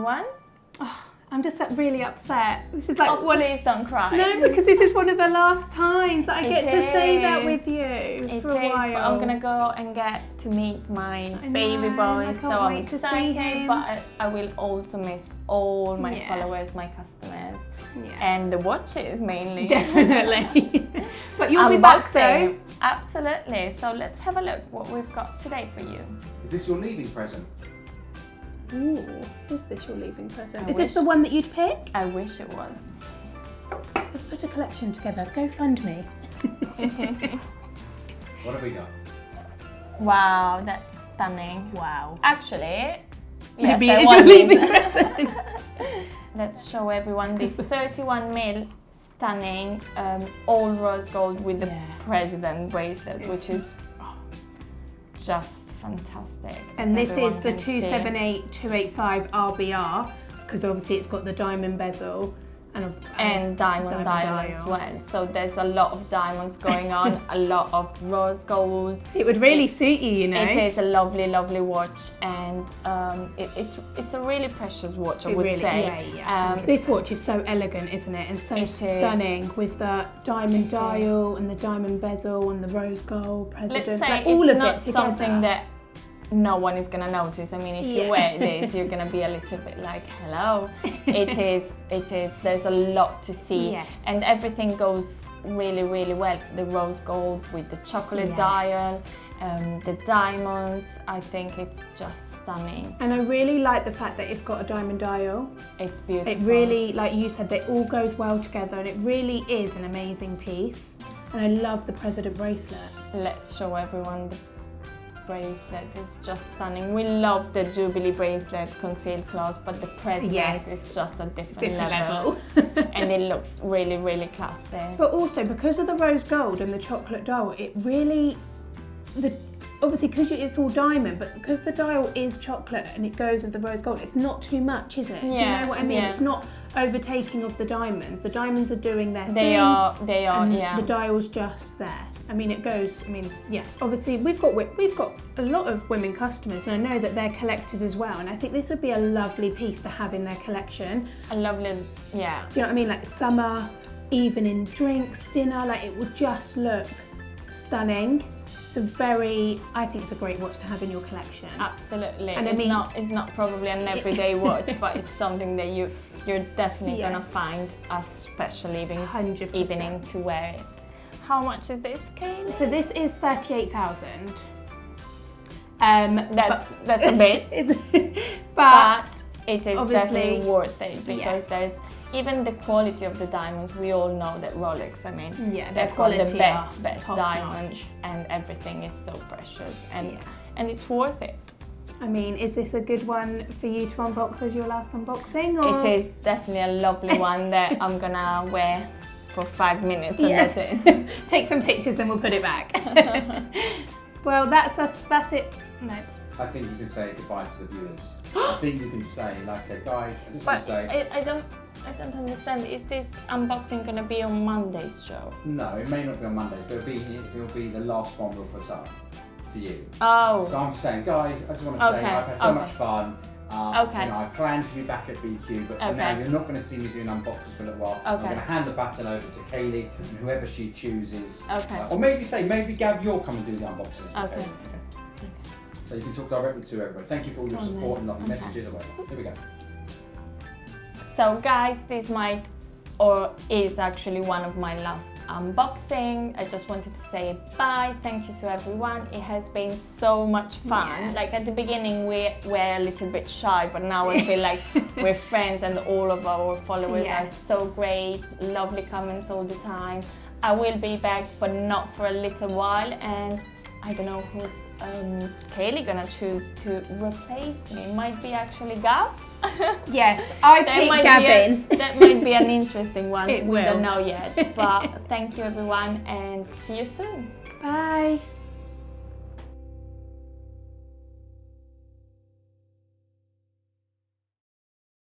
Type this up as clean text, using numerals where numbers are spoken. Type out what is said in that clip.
one? Oh, I'm just really upset. This is like please don't cry. No, because this is one of the last times that I get to say that with you for a while. But I'm gonna go and get to meet my baby boy, so I'm excited. But I will also miss all my followers, my customers, and the watches mainly. Definitely. But you'll be back though. Absolutely. So let's have a look what we've got today for you. Is this your leaving present? Ooh, is this your leaving present? Is this the one that you'd pick? I wish it was. Let's put a collection together. Go fund me. What have we got? Wow, that's stunning. Wow. Actually, maybe yes, it's your leaving present. Let's show everyone this 31mm stunning all rose gold with the president bracelet, which is just fantastic. And this is the 278-285 RBR, because obviously it's got the diamond bezel and diamond dial as well. So there's a lot of diamonds going on, a lot of rose gold. It would really suit you, you know. It is a lovely, lovely watch, and it's a really precious watch, I would say. Yeah. This watch is so elegant, isn't it? And so stunning with the diamond dial and the diamond bezel and the rose gold president. Let's say all it's of not it together. Something that no one is going to notice. I mean, if you wear this, you're going to be a little bit like, hello. It is. There's a lot to see. Yes. And everything goes really, really well. The rose gold with the chocolate dial, the diamonds. I think it's just stunning. And I really like the fact that it's got a diamond dial. It's beautiful. It really, like you said, it all goes well together, and it really is an amazing piece. And I love the president bracelet. Let's show everyone the bracelet. Is just stunning. We love the Jubilee bracelet concealed clasp, but the president is just a different level. And it looks really, really classy. But also because of the rose gold and the chocolate dial, it really, obviously because it's all diamond, but because the dial is chocolate and it goes with the rose gold, it's not too much, is it? Do you know what I mean? It's not overtaking of the diamonds. The diamonds are doing their thing. They are, and the dial's just there. I mean, it goes, obviously we've got a lot of women customers, and I know that they're collectors as well, and I think this would be a lovely piece to have in their collection. A lovely, Do you know what I mean? Like summer, evening drinks, dinner, like it would just look stunning. I think it's a great watch to have in your collection. Absolutely. And it's not probably an everyday watch, but it's something that you're definitely gonna find a special evening to wear it. How much is this, Kaylee? So this is 38,000. That's a bit, but it is definitely worth it, because there's even the quality of the diamonds. We all know that Rolex, they've got the best diamonds, and everything is so precious, and it's worth it. I mean, is this a good one for you to unbox as your last unboxing? Or? It is definitely a lovely one that I'm gonna wear for 5 minutes and that's it. Take some pictures and we'll put it back. Well, that's it. No. I think you can say goodbye to the viewers. I think you can say, like, guys, I just want to say... I don't understand. Is this unboxing going to be on Monday's show? No, it may not be on Monday, but it'll be the last one we'll put up for you. Oh. So I'm just saying, guys, I just want to say I've had so much fun. I plan to be back at BQ, but for now you're not going to see me doing unboxings for a little while. I'm going to hand the baton over to Kaylee and whoever she chooses. Or maybe Gab, you'll come and do the unboxings. Okay. So you can talk directly to everybody. Thank you for all your support and lovely messages or whatever. Here we go. So guys, this is actually one of my last unboxing. I just wanted to say bye. Thank you to everyone. It has been so much fun. Like at the beginning we were a little bit shy, but now I feel like we're friends, and all of our followers are so great. Lovely comments all the time. I will be back, but not for a little while, and I don't know who's Kaylee gonna choose to replace me. It might be actually Gav. Yes, I picked Gavin. That might be an interesting one. It will. We don't know yet. But thank you everyone, and see you soon. Bye.